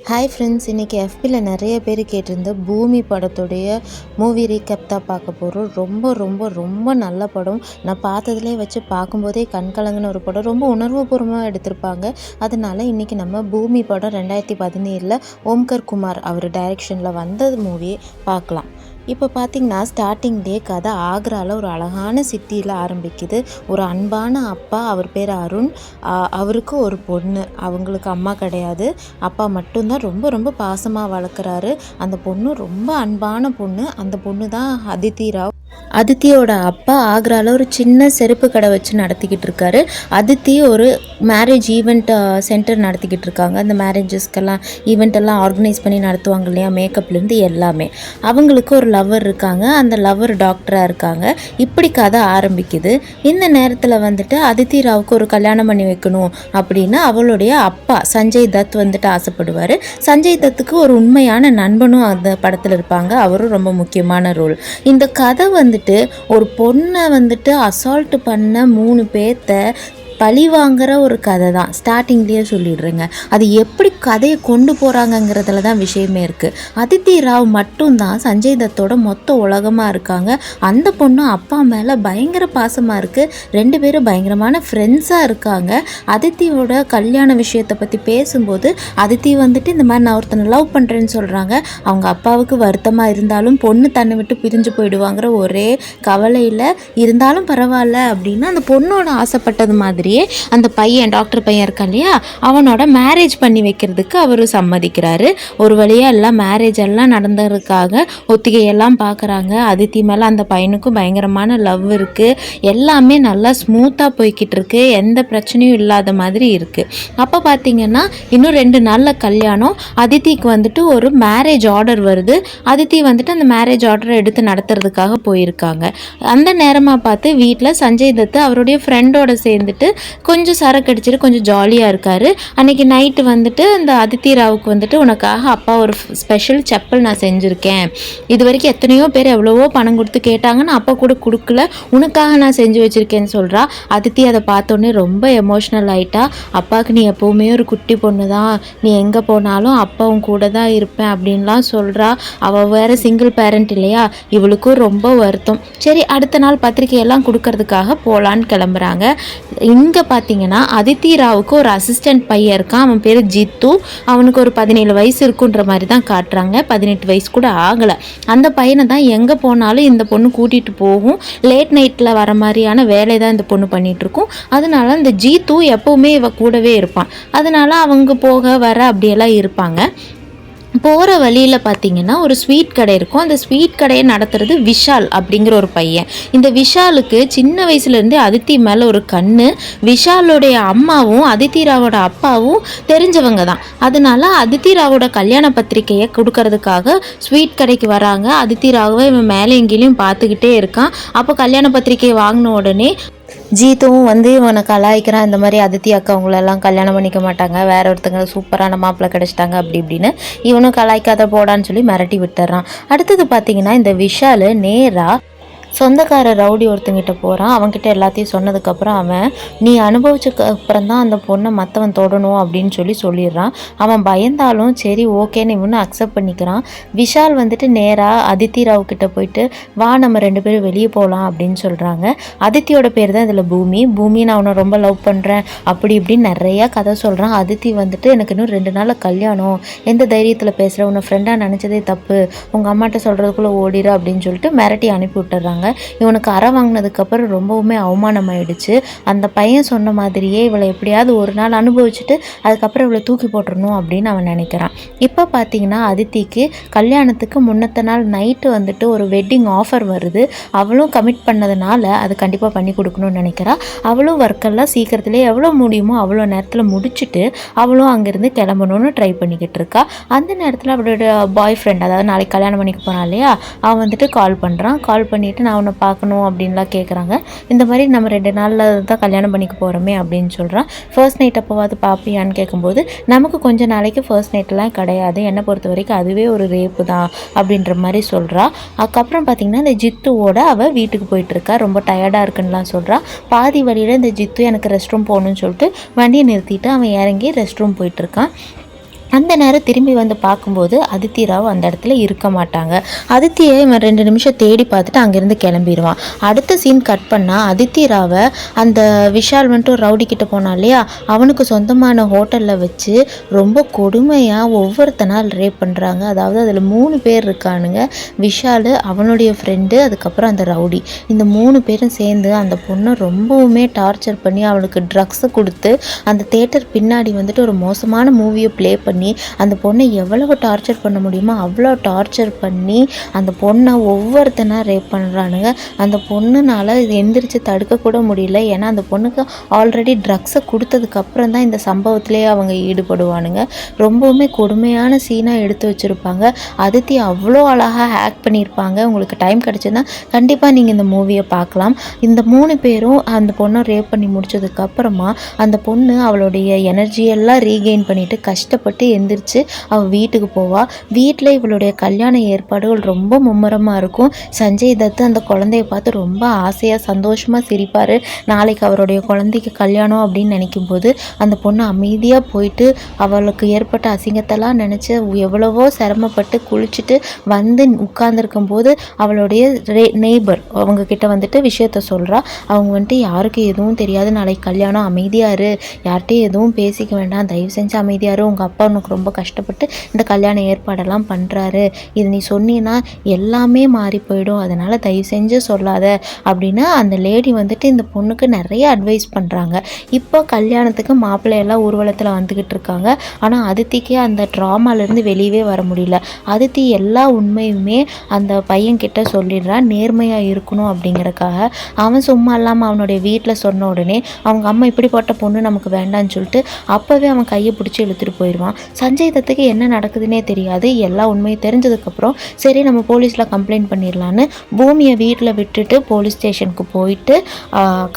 Hi friends, இன்றைக்கி எஃபியில் நிறைய பேர் கேட்டிருந்த பூமி படத்துடைய மூவி ரீகேப் தான் பார்க்க போகிறோம். ரொம்ப ரொம்ப ரொம்ப நல்ல படம். நான் பார்த்ததுலேயே வச்சு பார்க்கும்போதே கண்கலங்கின ஒரு படம். ரொம்ப உணர்வுபூர்வமாக எடுத்திருப்பாங்க. அதனால் இன்றைக்கி நம்ம பூமி படம் 2017 ஓம்கர் குமார் அவர் டைரெக்ஷனில் வந்த மூவியை பார்க்கலாம். இப்போ பார்த்திங்கன்னா ஸ்டார்டிங்லேயே கதை ஆக்ராவில் ஒரு அழகான சிட்டியில் ஆரம்பிக்குது. ஒரு அன்பான அப்பா, அவர் பேர் அருண். அவருக்கு ஒரு பொண்ணு. அவங்களுக்கு அம்மா கிடையாது, அப்பா மட்டும்தான் ரொம்ப ரொம்ப பாசமாக வளர்க்குறாரு. அந்த பொண்ணு ரொம்ப அன்பான பொண்ணு. அந்த பொண்ணு தான் அதித்தி ராவ். அதித்தியோட அப்பா ஆக்ராவில் ஒரு சின்ன செருப்பு கடை வச்சு நடத்திக்கிட்டு இருக்காரு. அதித்தி ஒரு மேரேஜ் ஈவெண்ட் சென்டர் நடத்திக்கிட்டு இருக்காங்க. அந்த மேரேஜஸ்க்கெல்லாம் ஈவெண்ட்டெல்லாம் ஆர்கனைஸ் பண்ணி நடத்துவாங்க இல்லையா, மேக்கப்லேருந்து எல்லாமே. அவங்களுக்கு ஒரு லவ்வர் இருக்காங்க. அந்த லவ்வர் டாக்டராக இருக்காங்க. இப்படி கதை ஆரம்பிக்குது. இந்த நேரத்தில் வந்துட்டு அதித்தி ராவுக்கு ஒரு கல்யாணம் பண்ணி வைக்கணும் அப்படின்னு அவளுடைய அப்பா சஞ்சய் தத் வந்துட்டு ஆசைப்படுவார். சஞ்சய் தத்துக்கு ஒரு உண்மையான நண்பனும் அந்த படத்தில் இருப்பாங்க. அவரும் ரொம்ப முக்கியமான ரோல். இந்த கதை வந்துட்டு ஒரு பொண்ணை வந்துட்டு அசால்ட் பண்ண 3 பேர்த்த பழி வாங்குற ஒரு கதை தான். ஸ்டார்டிங்லேயே சொல்லிடுறேங்க. அது எப்படி கதையை கொண்டு போகிறாங்கங்கிறதுல தான் விஷயமே இருக்குது. அதித்தி ராவ் மட்டும்தான் சஞ்சய் தத்தோட மொத்த உலகமாக இருக்காங்க. அந்த பொண்ணு அப்பா மேலே பயங்கர பாசமாக இருக்குது. 2 பேரும் பயங்கரமான ஃப்ரெண்ட்ஸாக இருக்காங்க. அதித்தியோட கல்யாண விஷயத்தை பற்றி பேசும்போது அதித்தி வந்துட்டு இந்த மாதிரி நான் ஒருத்தனை லவ் பண்ணுறேன்னு சொல்கிறாங்க. அவங்க அப்பாவுக்கு வருத்தமாக இருந்தாலும் பொண்ணு தன்னை விட்டு பிரிஞ்சு போயிடுவாங்கிற ஒரே கவலையில் இருந்தாலும் பரவாயில்ல அப்படின்னு அந்த பொண்ணோட ஆசைப்பட்டது மாதிரி அந்த பையன், டாக்டர் பையன் இருக்கான் இல்லையா, அவனோட மேரேஜ் பண்ணி வைக்கிறதுக்கு அவர் சம்மதிக்கிறாரு. ஒரு வழியாக எல்லாம் மேரேஜ் எல்லாம் நடந்ததுக்காக ஒத்திகையெல்லாம் பார்க்குறாங்க. அதித்தி மேலே அந்த பையனுக்கும் பயங்கரமான லவ் இருக்குது. எல்லாமே நல்லா ஸ்மூத்தாக போய்கிட்டு இருக்கு. எந்த பிரச்சனையும் இல்லாத மாதிரி இருக்குது. அப்போ பார்த்திங்கன்னா இன்னும் 2 நாளில் கல்யாணம். அதித்திக்கு வந்துட்டு ஒரு மேரேஜ் ஆர்டர் வருது. அதித்தி வந்துட்டு அந்த மேரேஜ் ஆர்டரை எடுத்து நடத்துறதுக்காக போயிருக்காங்க. அந்த நேரமாக பார்த்து வீட்டில் சஞ்சய் தத்து அவருடைய ஃப்ரெண்டோட சேர்ந்துட்டு கொஞ்சம் சரக்கு அடிச்சுட்டு கொஞ்சம் ஜாலியாக இருக்கார். அன்றைக்கி நைட்டு வந்துட்டு இந்த அதித்தி ராவுக்கு வந்துட்டு உனக்காக அப்பா ஒரு ஸ்பெஷல் செப்பல் நான் செஞ்சுருக்கேன். இது வரைக்கும் எத்தனையோ பேர் எவ்வளவோ பணம் கொடுத்து கேட்டாங்கன்னு அப்பா கூட கொடுக்கல, உனக்காக நான் செஞ்சு வச்சுருக்கேன்னு சொல்கிறா. அதித்தி அதை பார்த்தோன்னே ரொம்ப எமோஷ்னல் ஆகிட்டா. அப்பாவுக்கு நீ எப்போவுமே ஒரு குட்டி பொண்ணு தான், நீ எங்கே போனாலும் அப்பாவும் கூட தான் இருப்பேன் அப்படின்லாம் சொல்கிறா. அவள் வேறு சிங்கிள் பேரண்ட் இல்லையா, இவளுக்கும் ரொம்ப வருத்தம். சரி, அடுத்த நாள் பத்திரிக்கையெல்லாம் கொடுக்கறதுக்காக போகலான்னு கிளம்புறாங்க. இங்கே பார்த்தீங்கன்னா அதித்தி ராவுக்கு ஒரு அசிஸ்டன்ட் பையன் இருக்கான். அவன் பேர் ஜித்து. அவனுக்கு ஒரு 17 வயசு இருக்குன்ற மாதிரி தான் காட்டுறாங்க. 18 வயசு கூட ஆகலை. அந்த பையனை தான் எங்கே போனாலும் இந்த பொண்ணு கூட்டிகிட்டு போகும். லேட் நைட்டில் வர மாதிரியான வேலை தான் இந்த பொண்ணு பண்ணிகிட்ருக்கும். அதனால இந்த ஜித்து எப்போவுமே இவ கூடவே இருப்பான். அதனால அவங்க போக வர அப்படியெல்லாம் இருப்பாங்க. போகிற வழியில் பார்த்திங்கன்னா ஒரு ஸ்வீட் கடை இருக்கும். அந்த ஸ்வீட் கடையை நடத்துறது விஷால் அப்படிங்கிற ஒரு பையன். இந்த விஷாலுக்கு சின்ன வயசுலேருந்தே அதித்தி மேலே ஒரு கண்ணு. விஷாலுடைய அம்மாவும் அதித்தி ராவோட அப்பாவும் தெரிஞ்சவங்க தான். அதனால அதித்தி ராவோட கல்யாண பத்திரிக்கையை கொடுக்கறதுக்காக ஸ்வீட் கடைக்கு வராங்க. அதித்தி ராவை இவன் மேலே எங்கேயும் பார்த்துக்கிட்டே இருக்கான். அப்போ கல்யாண பத்திரிக்கையை வாங்கின உடனே ஜீத்துவும் வந்து இவனை கலாய்க்கிறான். இந்த மாதிரி அதித்தி அக்கா அவங்களெல்லாம் கல்யாணம் பண்ணிக்க மாட்டாங்க, வேற ஒருத்தங்க சூப்பரான மாப்பிள்ளை கிடச்சிட்டாங்க அப்படி இப்படின்னு. இவனும் கலாய்க்காத போடான்னு சொல்லி மிரட்டி விட்டுறான். அடுத்தது பார்த்திங்கன்னா இந்த விஷால் நேராக சொந்தக்கார ரவுடி ஒருத்தங்கிட்ட போகிறான். அவன்கிட்ட எல்லாத்தையும் சொன்னதுக்கப்புறம் அவன் நீ அனுபவிச்சதுக்கு அப்புறம் தான் அந்த பொண்ணை மற்றவன் தொடணும் அப்படின்னு சொல்லிடுறான். அவன் பயந்தாலும் சரி ஓகேன்னு இவனு அக்செப்ட் பண்ணிக்கிறான். விஷால் வந்துட்டு நேராக அதித்தி ராவ்கிட்ட போயிட்டு வா நம்ம 2 பேரும் வெளியே போகலாம் அப்படின்னு சொல்கிறாங்க. அதித்தியோட பேர் தான் இதில் பூமி. நான் அவனை ரொம்ப லவ் பண்ணுறேன் அப்படி இப்படின்னு நிறையா கதை சொல்கிறான். அதித்தி வந்துட்டு எனக்கு இன்னும் 2 நாளில் கல்யாணம், எந்த தைரியத்தில் பேசுகிற, உன்னை ஃப்ரெண்டாக நினச்சதே தப்பு, உங்கள் அம்மாட்ட சொல்கிறதுக்குள்ளே ஓடிடு அப்படின்னு சொல்லிட்டு மிரட்டி அனுப்பி விட்டுறாங்க. இவனுக்கு அறை வாங்கினதுக்கப்புறம் ரொம்பவுமே அவமானமாயிடுச்சு. அந்த பையன் சொன்ன மாதிரியே இவளை எப்படியாவது ஒரு நாள் அனுபவிச்சுட்டு அதுக்கப்புறம் இவளை தூக்கி போட்டுடணும் அப்படின்னு அவன் நினைக்கிறான். இப்போ பார்த்தீங்கன்னா அதித்திக்கு கல்யாணத்துக்கு முன்னத்த நாள் நைட்டு வந்துட்டு ஒரு வெட்டிங் ஆஃபர் வருது. அவளும் கமிட் பண்ணதுனால அது கண்டிப்பாக பண்ணி கொடுக்கணும்னு நினைக்கிறா. அவளும் ஒர்க்கெல்லாம் சீக்கிரத்துலேயே எவ்வளோ முடியுமோ அவ்வளோ நேரத்தில் முடிச்சுட்டு அவளும் அங்கேருந்து கிளம்பணும்னு ட்ரை பண்ணிக்கிட்டு இருக்கா. அந்த நேரத்தில் அவளோட பாய் ஃப்ரெண்ட், அதாவது நாளைக்கு கல்யாணம் பண்ணிக்க போனான் இல்லையா, அவன் வந்துட்டு கால் பண்ணுறான். கால் பண்ணிவிட்டு நான் அவனை பார்க்கணும் அப்படின்லாம் கேட்குறாங்க. இந்த மாதிரி நம்ம 2 நாளில் தான் கல்யாணம் பண்ணிக்க போகிறோமே அப்படின்னு சொல்கிறான். ஃபர்ஸ்ட் நைட் அப்போவாது பார்ப்பியான்னு கேட்கும்போது நமக்கு கொஞ்சம் நாளைக்கு ஃபர்ஸ்ட் நைட்லாம் கிடையாது, என்னை பொறுத்த வரைக்கும் அதுவே ஒரு ரேப்பு தான் அப்படின்ற மாதிரி சொல்கிறா. அதுக்கப்புறம் பார்த்திங்கன்னா இந்த ஜித்துவோட அவள் வீட்டுக்கு போயிட்டுருக்கா. ரொம்ப டயர்டாக இருக்குன்னுலாம் சொல்கிறா. பாதி வழியில் இந்த ஜித்து எனக்கு ரெஸ்ட் ரூம் போகணுன்னு சொல்லிட்டு வண்டியை நிறுத்திட்டு அவன் இறங்கி ரெஸ்ட் ரூம் போயிட்டுருக்கான். அந்த நேரம் திரும்பி வந்து பார்க்கும்போது அதித்தி ராவ் அந்த இடத்துல இருக்க மாட்டாங்க. அதித்தியை இவன் 2 நிமிஷம் தேடி பார்த்துட்டு அங்கேருந்து கிளம்பிடுவான். அடுத்த சீன் கட் பண்ணால் அதித்தி ராவை அந்த விஷால் வந்துட்டு ரவுடி கிட்ட போனான் இல்லையா, அவனுக்கு சொந்தமான ஹோட்டலில் வச்சு ரொம்ப கொடுமையாக ஒவ்வொருத்தனால் ரேப் பண்ணுறாங்க. அதாவது அதில் 3 பேர் இருக்கானுங்க. விஷால், அவனுடைய ஃப்ரெண்டு, அதுக்கப்புறம் அந்த ரவுடி. இந்த 3 பேரும் சேர்ந்து அந்த பொண்ணை ரொம்பவுமே டார்ச்சர் பண்ணி அவளுக்கு ட்ரக்ஸை கொடுத்து அந்த தேட்டர் பின்னாடி வந்துட்டு ஒரு மோசமான மூவியை ப்ளே பண்ணி அந்த பொண்ணை எவ்வளவு டார்ச்சர் பண்ண முடியுமோ அவ்வளோ டார்ச்சர் பண்ணி அந்த பொண்ணை ஒவ்வொருத்தனா ரேப் பண்ணுறானுங்க. அந்த பொண்ணுனால எந்திரிச்சு தடுக்க கூட முடியல. ஏன்னா அந்த பொண்ணுக்கு ஆல்ரெடி ட்ரக்ஸை கொடுத்ததுக்கப்புறம் தான் இந்த சம்பவத்திலேயே அவங்க ஈடுபடுவானுங்க. ரொம்பவுமே கொடுமையான சீனாக எடுத்து வச்சுருப்பாங்க. அதித்தி அவ்வளோ அழகாக ஆக்ட் பண்ணியிருப்பாங்க. உங்களுக்கு டைம் கிடச்சுன்னா கண்டிப்பாக நீங்கள் இந்த மூவியை பார்க்கலாம். இந்த 3 பேரும் அந்த பொண்ணை ரேப் பண்ணி முடிச்சதுக்கப்புறமா அந்த பொண்ணு அவளுடைய எனர்ஜியெல்லாம் ரீகெயின் பண்ணிவிட்டு கஷ்டப்பட்டு எந்திரிச்சு அவள் வீட்டுக்கு போவா. வீட்டில் இவளுடைய கல்யாண ஏற்பாடுகள் ரொம்ப மும்முரமாக இருக்கும். சஞ்சய் தத் அந்த குழந்தைய பார்த்து ரொம்ப ஆசையாக சந்தோஷமாக சிரிப்பார். நாளைக்கு அவருடைய குழந்தைக்கு கல்யாணம் அப்படின்னு நினைக்கும் போது அந்த பொண்ணு அமைதியாக போயிட்டு அவளுக்கு ஏற்பட்ட அசிங்கத்தெல்லாம் நினச்சி எவ்வளவோ சிரமப்பட்டு குளிச்சுட்டு வந்து உட்கார்ந்துருக்கும் போது அவளுடைய நெய்பர் அவங்கக்கிட்ட வந்துட்டு விஷயத்த சொல்கிறா. அவங்க வந்துட்டு யாருக்கும் எதுவும் தெரியாது, நாளைக்கு கல்யாணம், அமைதியாரு, யார்கிட்டையும் எதுவும் பேசிக்க வேண்டாம், தயவு செஞ்சு அமைதியாரு, உங்கள் அப்பா உனக்கு ரொம்ப கஷ்டப்பட்டு இந்த கல்யாண ஏற்பாடெல்லாம் பண்ணுறாரு, இது நீ சொன்னீன்னா எல்லாமே மாறி போயிடும், அதனால் தயவு செஞ்சு சொல்லாத அப்படின்னு அந்த லேடி வந்துட்டு இந்த பொண்ணுக்கு நிறைய அட்வைஸ் பண்ணுறாங்க. இப்போ கல்யாணத்துக்கு மாப்பிள்ளையெல்லாம் ஊர்வலத்தில் வந்துக்கிட்டு இருக்காங்க. ஆனால் அதித்திக்கு அந்த ட்ராமாலேருந்து வெளியவே வர முடியல. அதித்தி எல்லா உண்மையுமே அந்த பையன்கிட்ட சொல்லிடுறான், நேர்மையாக இருக்கணும் அப்படிங்கிறக்காக. அவன் சும்மா இல்லாமல் அவனுடைய வீட்டில் சொன்ன உடனே அவங்க அம்மா இப்படிப்பட்ட பொண்ணு நமக்கு வேண்டான்னு சொல்லிட்டு அப்போவே அவன் கையை பிடிச்சி இழுத்துட்டு போயிடுவான். சஞ்சய் தத்துக்கு என்ன நடக்குதுன்னே தெரியாது. எல்லா உண்மையும் தெரிஞ்சதுக்கப்புறம் சரி நம்ம போலீஸில் கம்ப்ளைண்ட் பண்ணிடலான்னு பூமியை வீட்டில் விட்டுட்டு போலீஸ் ஸ்டேஷனுக்கு போயிட்டு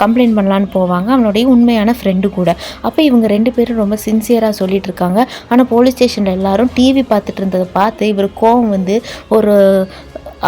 கம்ப்ளைண்ட் பண்ணலான்னு போவாங்க, அவனுடைய உண்மையான ஃப்ரெண்டு கூட. அப்போ இவங்க 2 பேரும் ரொம்ப சின்சியராக சொல்லிட்டு இருக்காங்க. ஆனால் போலீஸ் ஸ்டேஷனில் எல்லாரும் டிவி பார்த்துட்டு இருந்ததை பார்த்து இவர் கோவம் வந்து ஒரு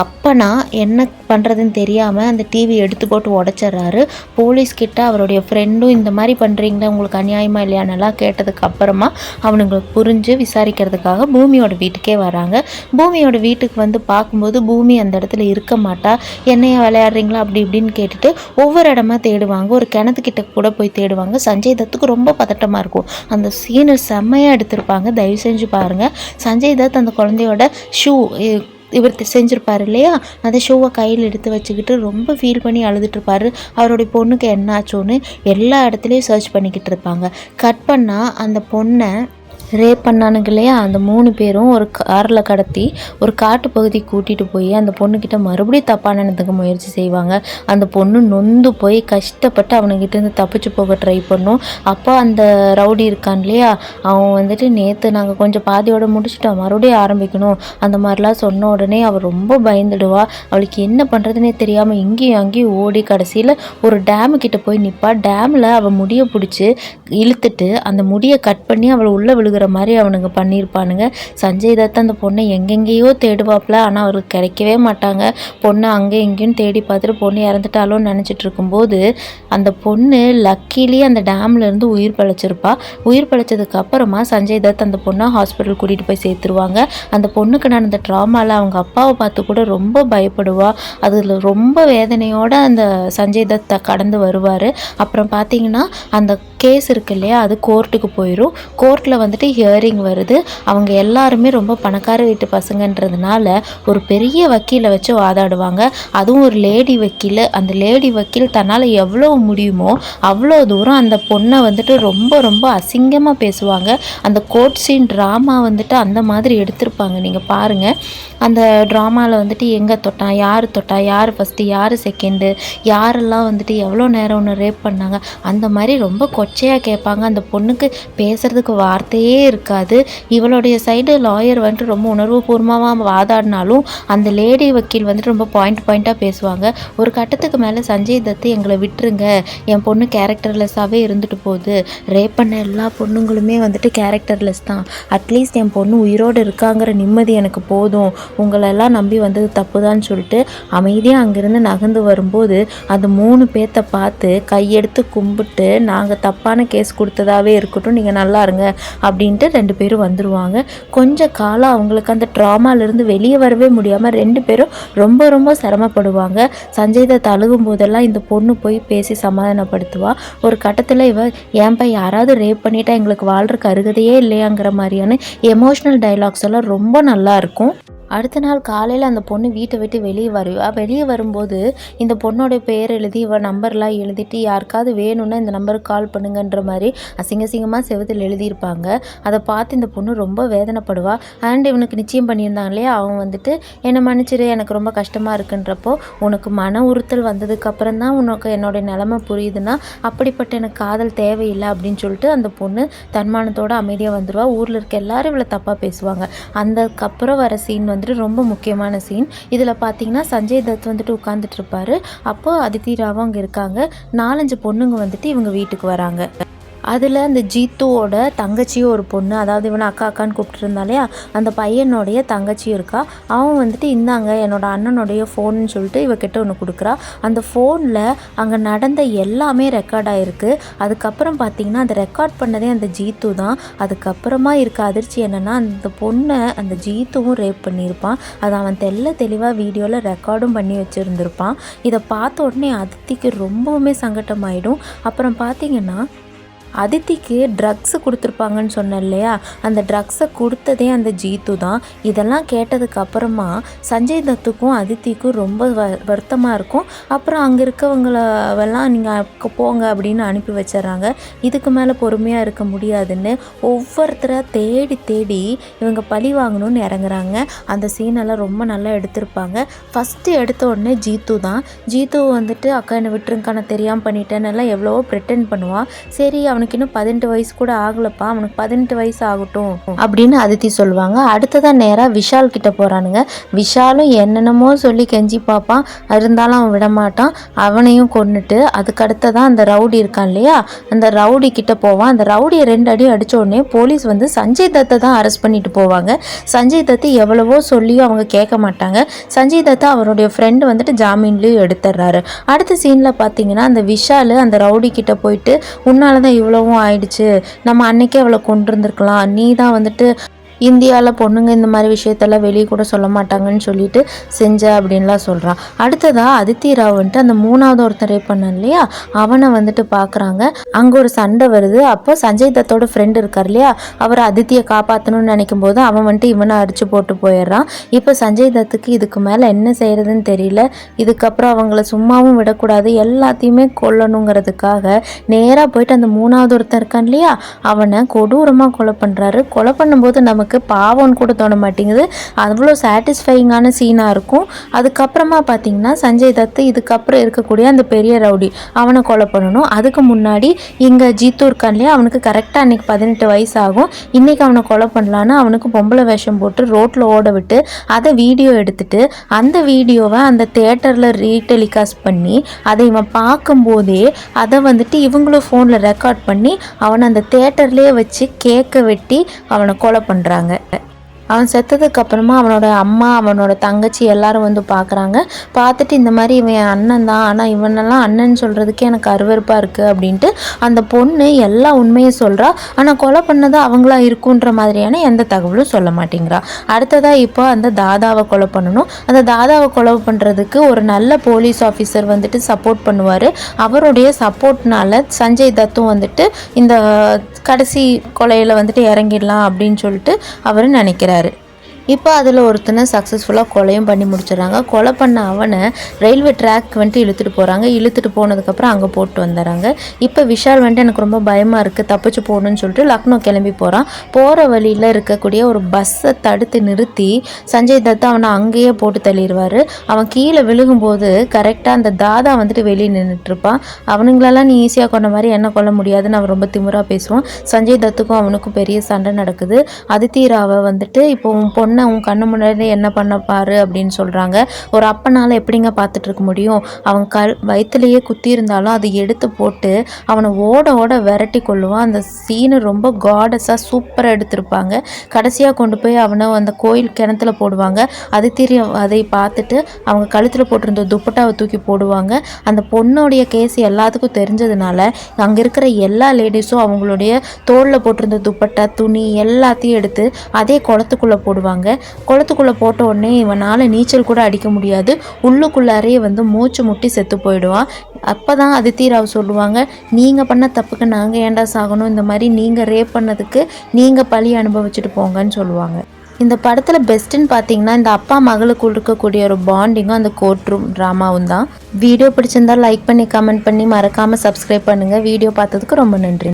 அப்பனா என்ன பண்ணுறதுன்னு தெரியாமல் அந்த டிவி எடுத்து போட்டு உடச்சிட்றாரு. போலீஸ்கிட்ட அவருடைய ஃப்ரெண்டும் இந்த மாதிரி பண்ணுறீங்களா, உங்களுக்கு அநியாயமாக இல்லையானெல்லாம் கேட்டதுக்கு அப்புறமா அவனுங்களுக்கு புரிஞ்சு விசாரிக்கிறதுக்காக பூமியோட வீட்டுக்கே வராங்க. பூமியோட வீட்டுக்கு வந்து பார்க்கும்போது பூமி அந்த இடத்துல இருக்க மாட்டா. என்னையா விளையாடுறீங்களா அப்படி இப்படின்னு கேட்டுட்டு ஒவ்வொரு இடமா தேடுவாங்க. ஒரு கிணத்துக்கிட்ட கூட போய் தேடுவாங்க. சஞ்சய் தத்துக்கு ரொம்ப பதட்டமாக இருக்கும். அந்த சீனை செம்மையாக எடுத்திருப்பாங்க, தயவு செஞ்சு பாருங்கள். சஞ்சய் தத் அந்த குழந்தையோட ஷூ இவர் செஞ்சுருப்பார் இல்லையா, அந்த ஷூவை கையில் எடுத்து வச்சுக்கிட்டு ரொம்ப ஃபீல் பண்ணி அழுதுட்டுருப்பாரு. அவருடைய பொண்ணுக்கு என்னாச்சோன்னு எல்லா இடத்துலையும் சர்ச் பண்ணிக்கிட்டு இருப்பாங்க. கட் பண்ணால் அந்த பொண்ணை ரேப் பண்ணானுங்க இல்லையா, அந்த 3 பேரும் ஒரு காரில் கடத்தி ஒரு காட்டு பகுதிக்கு கூட்டிகிட்டு போய் அந்த பொண்ணுக்கிட்ட மறுபடியும் தப்பானதுக்கு முயற்சி செய்வாங்க. அந்த பொண்ணு நொந்து போய் கஷ்டப்பட்டு அவனுக்கிட்டேருந்து தப்பிச்சு போக ட்ரை பண்ணும். அப்போ அந்த ரவுடி இருக்கான் இல்லையா, அவன் வந்துட்டு நேற்று நாங்கள் கொஞ்சம் பாதியோடு முடிச்சுட்டோம், மறுபடியும் ஆரம்பிக்கணும் அந்த மாதிரிலாம் சொன்ன உடனே அவள் ரொம்ப பயந்துடுவா. அவளுக்கு என்ன பண்ணுறதுனே தெரியாமல் இங்கேயும் அங்கேயும் ஓடி கடைசியில் ஒரு டேமுக்கிட்ட போய் நிற்பா. டேமில் அவள் முடியை பிடிச்சி இழுத்துட்டு அந்த முடியை கட் பண்ணி அவள் உள்ளே விழுகிற மாதிரி அவனுங்க பண்ணியிருப்பானுங்க. சஞ்சய் தத் அந்த பொண்ணை எங்கெங்கேயோ தேடுவாப்பில், ஆனால் அவருக்கு கிடைக்கவே மாட்டாங்க. பொண்ணை அங்கே எங்கேயும் தேடி பார்த்துட்டு பொண்ணு இறந்துட்டாலோன்னு நினச்சிட்டு இருக்கும்போது அந்த பொண்ணு லக்கிலி அந்த டேம்லேருந்து உயிர் பிழைச்சிருப்பா. உயிர் பிழைச்சதுக்கு அப்புறமா சஞ்சய் தத் அந்த பொண்ணை ஹாஸ்பிட்டல் கூட்டிகிட்டு போய் சேர்த்துருவாங்க. அந்த பொண்ணுக்கு நடந்த ட்ராமாவில் அவங்க அப்பாவை பார்த்து கூட ரொம்ப பயப்படுவா. அதில் ரொம்ப வேதனையோடு அந்த சஞ்சய் தத் கடந்து வருவார். அப்புறம் பார்த்தீங்கன்னா அந்த கேஸ் இருக்கு இல்லையா, அது கோர்ட்டுக்கு போயிடும். கோர்ட்டில் வந்துட்டு ஹியரிங் வருது. அவங்க எல்லாருமே ரொம்ப பணக்கார வீட்டு பசங்கன்றதுனால ஒரு பெரிய வக்கீலை வச்சு வாதாடுவாங்க. அதுவும் ஒரு லேடி வக்கீல். அந்த லேடி வக்கீல் தன்னால் எவ்வளோ முடியுமோ அவ்வளோ தூரம் அந்த பொண்ணை வந்துட்டு ரொம்ப ரொம்ப அசிங்கமாக பேசுவாங்க. அந்த கோர்ட் சீன் ட்ராமா வந்துட்டு அந்த மாதிரி எடுத்திருப்பாங்க. நீங்கள் பாருங்கள், அந்த ட்ராமாவில் வந்துட்டு எங்கே தொட்டான், யார் ஃபஸ்ட்டு, யார் செகண்டு, யாரெல்லாம் வந்துட்டு எவ்வளோ நேரம் ஒன்று ரேப் பண்ணாங்க, அந்த மாதிரி ரொம்ப கொச்சையாக கேட்பாங்க. அந்த பொண்ணுக்கு பேசுகிறதுக்கு வார்த்தையே இருக்காது. இவளுடைய சைடு லாயர் வந்துட்டு ரொம்ப உணர்வுபூர்வமாக வாதாடினாலும் அந்த லேடி வக்கீல் வந்துட்டு ரொம்ப பாயிண்ட்டாக பேசுவாங்க. ஒரு கட்டத்துக்கு மேலே சஞ்சய் தத்து எங்களை விட்டுருங்க, என் பொண்ணு கேரக்டர்லெஸ்ஸாகவே இருந்துட்டு போகுது, ரேப் பண்ண எல்லா பொண்ணுங்களுமே வந்துட்டு கேரக்டர்லெஸ் தான், அட்லீஸ்ட் என் பொண்ணு உயிரோடு இருக்காங்கிற நிம்மதி எனக்கு போதும், உங்களெல்லாம் நம்பி வந்தது தப்பு தான் சொல்லிட்டு அமைதியாக அங்கேருந்து நகர்ந்து வரும்போது அந்த 3 பேர்த்த பார்த்து கையெடுத்து கும்பிட்டு நாங்கள் தப்பு தப்பான கேஸ் கொடுத்ததாகவே இருக்கட்டும், நீங்கள் நல்லா இருங்க அப்படின்ட்டு 2 பேரும் வந்துடுவாங்க. கொஞ்ச காலம் அவங்களுக்கு அந்த ட்ராமாலேருந்து வெளியே வரவே முடியாமல் 2 பேரும் ரொம்ப ரொம்ப சிரமப்படுவாங்க. சஞ்சய் தத் அழுகும் போதெல்லாம் இந்த பொண்ணு போய் பேசி சமாதானப்படுத்துவா. ஒரு கட்டத்தில் இவ ஏன்பா யாராவது ரேப் பண்ணிட்டா எங்களுக்கு வாழ்றதுக்கு அருகதையே இல்லையாங்கிற மாதிரியான எமோஷ்னல் டைலாக்ஸ் எல்லாம் ரொம்ப நல்லா இருக்கும். அடுத்த நாள் காலையில் அந்த பொண்ணு வீட்டை விட்டு வெளியே வருவா. வெளியே வரும்போது இந்த பொண்ணோடைய பேர் எழுதி இவள் நம்பர்லாம் எழுதிட்டு யாருக்காவது வேணும்னா இந்த நம்பருக்கு கால் பண்ணுங்கன்ற மாதிரி அசிங்கமாக செவத்தில் எழுதியிருப்பாங்க. அதை பார்த்து இந்த பொண்ணு ரொம்ப வேதனைப்படுவா. அண்ட் இவனுக்கு நிச்சயம் பண்ணியிருந்தாங்க இல்லையா, அவன் வந்துட்டு என்னை மன்னிச்சிரு, எனக்கு ரொம்ப கஷ்டமாக இருக்குன்றப்போ, உனக்கு மன உறுத்தல் வந்ததுக்கப்புறம் தான் உனக்கு என்னோடய நிலமை புரியுதுன்னா அப்படிப்பட்ட எனக்கு காதல் தேவையில்லை அப்படின்னு சொல்லிட்டு அந்த பொண்ணு தன்மானத்தோடு அமைதியாக வந்துடுவா. ஊரில் இருக்க எல்லாரும் இவ்வளோ தப்பாக பேசுவாங்க. அதுக்கப்புறம் வர சீன் வந்துட்டு ரொம்ப முக்கியமான சீன். இதில் பார்த்தீங்கன்னா சஞ்சய் தத் வந்துட்டு உட்காந்துட்டு இருப்பாரு. அப்போ அதித்தி ராவும் அங்கே இருக்காங்க. 4-5 பொண்ணுங்க வந்துட்டு இவங்க வீட்டுக்கு வராங்க. அதில் அந்த ஜீத்துவோட தங்கச்சியும் ஒரு பொண்ணு, அதாவது இவனை அக்கா அக்கான்னு கூப்பிட்டு இருந்தாலையா, அந்த பையனுடைய தங்கச்சியும் இருக்கா. அவன் வந்துட்டு இந்தாங்க என்னோட அண்ணனுடைய ஃபோன்னு சொல்லிட்டு இவகிட்ட ஒன்று கொடுக்குறா. அந்த ஃபோனில் அங்கே நடந்த எல்லாமே ரெக்கார்ட் ஆகிருக்கு. அதுக்கப்புறம் பார்த்திங்கன்னா அந்த ரெக்கார்ட் பண்ணதே அந்த ஜீத்து தான். அதுக்கப்புறமா இருக்க அதிர்ச்சி என்னென்னா, அந்த பொண்ணை அந்த ஜீத்துவும் ரேப் பண்ணியிருப்பான். அதை அவன் தெளிவாக வீடியோவில் ரெக்கார்டும் பண்ணி வச்சுருந்துருப்பான். இதை பார்த்த உடனே அதித்திக்கு ரொம்பவுமே சங்கட்டமாயிடும். அப்புறம் பார்த்திங்கன்னா அதித்திக்கு ட்ரக்ஸு கொடுத்துருப்பாங்கன்னு சொன்னேன் இல்லையா, அந்த ட்ரக்ஸை கொடுத்ததே அந்த ஜீத்து தான். இதெல்லாம் கேட்டதுக்கு அப்புறமா சஞ்சய் தத்துக்கும் அதித்திக்கும் ரொம்ப வருத்தமாக இருக்கும். அப்புறம் அங்கே இருக்கவங்களெல்லாம் நீங்கள் போங்க அப்படின்னு அனுப்பி வச்சிடறாங்க. இதுக்கு மேலே பொறுமையாக இருக்க முடியாதுன்னு ஒவ்வொருத்தராக தேடி இவங்க பழி வாங்கணும்னு இறங்குறாங்க. அந்த சீனெல்லாம் ரொம்ப நல்லா எடுத்திருப்பாங்க. ஃபஸ்ட்டு எடுத்த உடனே ஜீத்து தான். ஜீத்து வந்துட்டு அக்கா என்னை விட்டுருங்கக்கா, நான் தெரியாமல் பண்ணிட்டேன்னு எல்லாம் எவ்வளவோ ப்ரிட்டன் பண்ணுவான். சரி அவனுக்கு இன்னும் 18 வயசு கூட ஆகலப்பா, அவனுக்கு 18 வயசு ஆகட்டும் அப்படின்னு அதித்தி சொல்லுவாங்க. அடுத்ததான் நேராக விஷால் கிட்ட போகிறானுங்க. விஷாலும் என்னென்னமோ சொல்லி கெஞ்சி பார்ப்பான், இருந்தாலும் அவன் விடமாட்டான். அவனையும் கொன்னுட்டு அதுக்கடுத்ததான் அந்த ரவுடி இருக்கான் இல்லையா, அந்த ரவுடி கிட்ட போவான். அந்த ரவுடியை 2 அடி அடித்த உடனே போலீஸ் வந்து சஞ்சய் தத்தை தான் அரெஸ்ட் பண்ணிட்டு போவாங்க. சஞ்சய் தத்து எவ்வளவோ சொல்லியும் அவங்க கேட்க மாட்டாங்க. சஞ்சய் தத்தை அவருடைய ஃப்ரெண்டு வந்துட்டு ஜாமீன்லேயும் எடுத்துடுறாரு. அடுத்த சீனில் பார்த்தீங்கன்னா அந்த விஷால் அந்த ரவுடி கிட்ட போயிட்டு, உன்னால தான் இவ்வளவும் ஆயிடுச்சு, நம்ம அன்னைக்கே அவளை கொண்டு இருந்திருக்கலாம், நீ தான் வந்துட்டு இந்தியாவில் பொண்ணுங்க இந்த மாதிரி விஷயத்தெல்லாம் வெளியே கூட சொல்ல மாட்டாங்கன்னு சொல்லிட்டு செஞ்ச அப்படின்லாம் சொல்கிறான். அடுத்ததாக அதித்தி ராவ் வந்துட்டு அந்த 3வது ஒருத்தர் ரேப் பண்ணான் இல்லையா, அவனை வந்துட்டு பார்க்குறாங்க. அங்கே ஒரு சண்டை வருது. அப்போ சஞ்சய் தத்தோட ஃப்ரெண்டு இருக்கார் இல்லையா, அவர் அதித்தியை காப்பாற்றணும்னு நினைக்கும் போது அவன் வந்துட்டு இவனை அடித்து போட்டு போயிடுறான். இப்போ சஞ்சய் தத்துக்கு இதுக்கு மேலே என்ன செய்கிறதுன்னு தெரியல. இதுக்கப்புறம் அவங்கள சும்மாவும் விடக்கூடாது, எல்லாத்தையுமே கொல்லணுங்கிறதுக்காக நேராக போயிட்டு அந்த 3வது ஒருத்தர் இருக்கான் இல்லையா, அவனை கொடூரமாக கொலை பண்ணுறாரு. கொலை பண்ணும்போது நமக்கு பாவம்னு கூட தோண மாட்டேங்குது, அவ்வளோ சாட்டிஸ்ஃபைங்கான சீனாக இருக்கும். அதுக்கப்புறமா பார்த்தீங்கன்னா சஞ்சய் தத்து இதுக்கப்புறம் இருக்கக்கூடிய அந்த பெரிய ரவுடி அவனை கொலை பண்ணணும். அதுக்கு முன்னாடி இங்கே ஜீத்து இருக்கான் இல்லையா, அவனுக்கு கரெக்டாக அன்றைக்கி 18 வயசு ஆகும். இன்றைக்கி அவனை கொலை பண்ணலான்னு அவனுக்கு பொம்பளை வேஷம் போட்டு ரோட்டில் ஓட விட்டு அதை வீடியோ எடுத்துட்டு அந்த வீடியோவை அந்த தியேட்டரில் ரீடெலிகாஸ்ட் பண்ணி அதை இவன் பார்க்கும்போதே அதை வந்துட்டு இவங்களும் ஃபோனில் ரெக்கார்ட் பண்ணி அவனை அந்த தியேட்டர்லேயே வச்சு கேக்கை வெட்டி அவனை கொலை பண்ணுறாங்க. அவன் செத்ததுக்கு அப்புறமா அவனோட அம்மா அவனோட தங்கச்சி எல்லாரும் வந்து பார்க்குறாங்க. பார்த்துட்டு இந்த மாதிரி இவன் அண்ணன் தான், ஆனால் இவனெல்லாம் அண்ணன் சொல்கிறதுக்கே எனக்கு அருவருப்பாக இருக்குது அப்படின்ட்டு அந்த பொண்ணு எல்லா உண்மையும் சொல்கிறா. ஆனால் கொலை பண்ணது அவங்களா இருக்குன்ற மாதிரியான எந்த தகவலும் சொல்ல மாட்டேங்கிறா. அடுத்ததாக இப்போ அந்த தாதாவை கொலை பண்ணணும். அந்த தாதாவை கொலை பண்ணுறதுக்கு ஒரு நல்ல போலீஸ் ஆஃபீஸர் வந்துட்டு சப்போர்ட் பண்ணுவார். அவருடைய சப்போர்ட்னால சஞ்சய் தத்தும் வந்துட்டு இந்த கடைசி கொலையில் வந்துட்டு இறங்கிடலாம் அப்படின்னு சொல்லிட்டு அவர் நினைக்கிறார். இப்போ அதில் ஒருத்தனை சக்ஸஸ்ஃபுல்லாக கொலையும் பண்ணி முடிச்சிடறாங்க. கொலை பண்ண அவனை ரயில்வே ட்ராக் வந்துட்டு இழுத்துட்டு போகிறாங்க. இழுத்துட்டு போனதுக்கப்புறம் அங்கே போட்டு வந்துடுறாங்க. இப்போ விஷால் வந்துட்டு எனக்கு ரொம்ப பயமாக இருக்குது, தப்பிச்சு போகணுன்னு சொல்லிட்டு லக்னோ கிளம்பி போகிறான். போகிற வழியில் இருக்கக்கூடிய ஒரு பஸ்ஸை தடுத்து நிறுத்தி சஞ்சய் தத் அவனை அங்கேயே போட்டு தள்ளிடுவார். அவன் கீழே விழுகும்போது கரெக்டாக அந்த தாதா வந்துட்டு வெளியே நின்றுட்டுருப்பான். அவனுங்களெல்லாம் நீ ஈஸியாக கொண்ட மாதிரி என்ன கொல்ல முடியாதுன்னு அவன் ரொம்ப திமிராக பேசுவான். சஞ்சய் தத்துக்கும் அவனுக்கும் பெரிய சண்டை நடக்குது. அதித்தி ராவை வந்துட்டு இப்போ பொண்ணு பொண்ணை உன் கண்ணு முன்னாடி என்ன பண்ண பாரு அப்படின்னு சொல்கிறாங்க. ஒரு அப்பனால் எப்படிங்க பார்த்துட்டு இருக்க முடியும்? அவன் வயிற்றுலையே குத்தி இருந்தாலும் அதை எடுத்து போட்டு அவனை ஓட ஓட விரட்டி கொள்ளுவான். அந்த சீனு ரொம்ப காடஸாக சூப்பராக எடுத்திருப்பாங்க. கடைசியாக கொண்டு போய் அவனை அந்த கோயில் கிணத்துல போடுவாங்க. அதை பார்த்துட்டு அவங்க கழுத்தில் போட்டிருந்த துப்பட்டாவை தூக்கி போடுவாங்க. அந்த பொண்ணுடைய கேஸ் எல்லாத்துக்கும் தெரிஞ்சதுனால அங்கே இருக்கிற எல்லா லேடிஸும் அவங்களுடைய தோளில் போட்டிருந்த துப்பட்டா துணி எல்லாத்தையும் எடுத்து அதே குளத்துக்குள்ளே போடுவாங்க. குளத்துக்குள்ளே போட்ட உடனே இவனால் நீச்சல் கூட அடிக்க முடியாது. உள்ளுக்குள்ளாரே மூச்சு முட்டி செத்து போயிடுவான். அப்போ தான் அதித்தி ராவ் சொல்லுவாங்க, நீங்கள் பண்ண தப்புக்கு நாங்கள் ஏண்டா சாகணும், இந்த மாதிரி நீங்கள் ரேப் பண்ணதுக்கு நீங்கள் பழி அனுபவிச்சுட்டு போங்கன்னு சொல்லுவாங்க. இந்த படத்தில் பெஸ்ட்டுன்னு பார்த்தீங்கன்னா இந்த அப்பா மகளுக்கு இருக்கக்கூடிய ஒரு பாண்டிங்கும் அந்த கோர்ட் ரூம் ட்ராமாவும் தான். வீடியோ பிடிச்சிருந்தால் லைக் பண்ணி கமெண்ட் பண்ணி மறக்காமல் சப்ஸ்கிரைப் பண்ணுங்கள். வீடியோ பார்த்ததுக்கு ரொம்ப நன்றி.